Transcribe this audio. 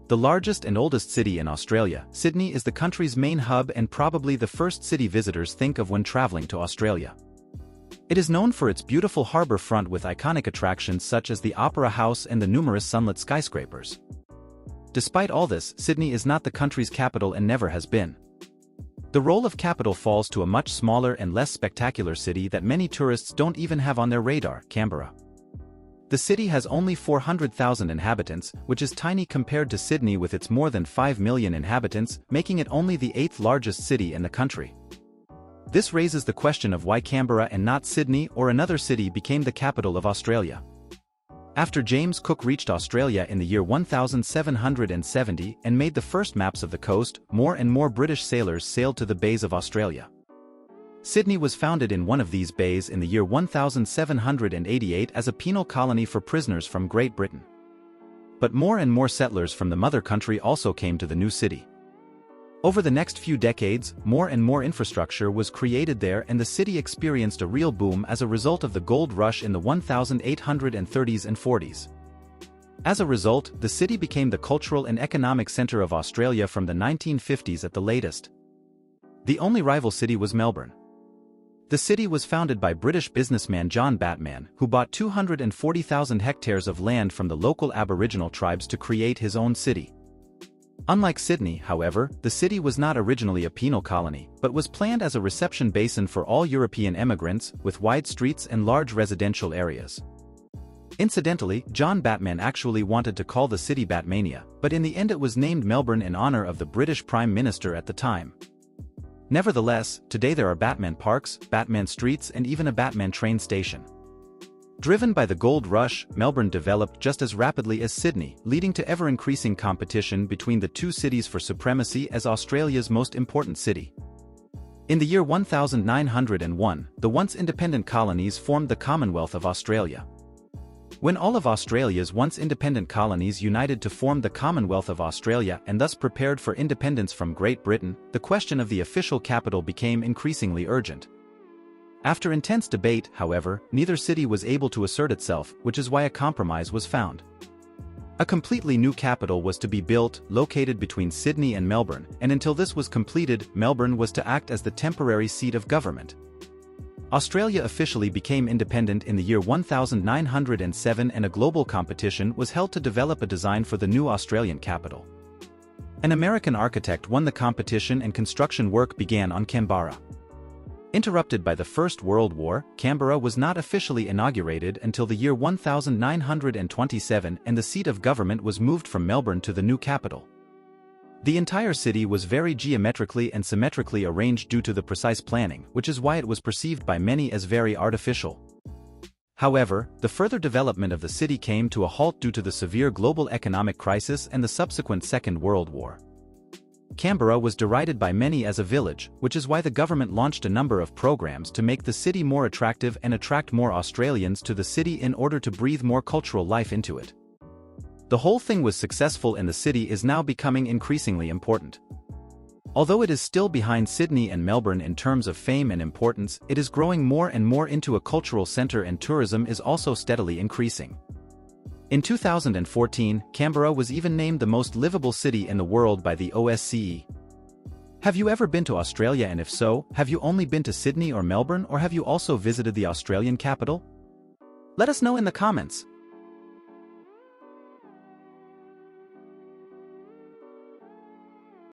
The largest and oldest city in Australia, Sydney is the country's main hub and probably the first city visitors think of when traveling to Australia. It is known for its beautiful harbour front with iconic attractions such as the Opera House and the numerous sunlit skyscrapers. Despite all this, Sydney is not the country's capital and never has been. The role of capital falls to a much smaller and less spectacular city that many tourists don't even have on their radar, Canberra. The city has only 400,000 inhabitants, which is tiny compared to Sydney with its more than 5 million inhabitants, making it only the 8th largest city in the country. This raises the question of why Canberra and not Sydney or another city became the capital of Australia. After James Cook reached Australia in the year 1770 and made the first maps of the coast, more and more British sailors sailed to the bays of Australia. Sydney was founded in one of these bays in the year 1788 as a penal colony for prisoners from Great Britain. But more and more settlers from the mother country also came to the new city. Over the next few decades, more and more infrastructure was created there and the city experienced a real boom as a result of the gold rush in the 1830s and 40s. As a result, the city became the cultural and economic centre of Australia from the 1950s at the latest. The only rival city was Melbourne. The city was founded by British businessman John Batman, who bought 240,000 hectares of land from the local Aboriginal tribes to create his own city. Unlike Sydney, however, the city was not originally a penal colony, but was planned as a reception basin for all European emigrants, with wide streets and large residential areas. Incidentally, John Batman actually wanted to call the city Batmania, but in the end it was named Melbourne in honour of the British Prime Minister at the time. Nevertheless, today there are Batman parks, Batman streets and even a Batman train station. Driven by the gold rush, Melbourne developed just as rapidly as Sydney, leading to ever-increasing competition between the two cities for supremacy as Australia's most important city. In the year 1901, the once independent colonies formed the Commonwealth of Australia. When all of Australia's once independent colonies united to form the Commonwealth of Australia and thus prepared for independence from Great Britain, the question of the official capital became increasingly urgent. After intense debate, however, neither city was able to assert itself, which is why a compromise was found. A completely new capital was to be built, located between Sydney and Melbourne, and until this was completed, Melbourne was to act as the temporary seat of government. Australia officially became independent in the year 1907 and a global competition was held to develop a design for the new Australian capital. An American architect won the competition and construction work began on Canberra. Interrupted by the First World War, Canberra was not officially inaugurated until the year 1927 and the seat of government was moved from Melbourne to the new capital. The entire city was very geometrically and symmetrically arranged due to the precise planning, which is why it was perceived by many as very artificial. However, the further development of the city came to a halt due to the severe global economic crisis and the subsequent Second World War. Canberra was derided by many as a village, which is why the government launched a number of programs to make the city more attractive and attract more Australians to the city in order to breathe more cultural life into it. The whole thing was successful and the city is now becoming increasingly important. Although it is still behind Sydney and Melbourne in terms of fame and importance, it is growing more and more into a cultural centre and tourism is also steadily increasing. In 2014, Canberra was even named the most livable city in the world by the OSCE. Have you ever been to Australia, and if so, have you only been to Sydney or Melbourne, or have you also visited the Australian capital? Let us know in the comments.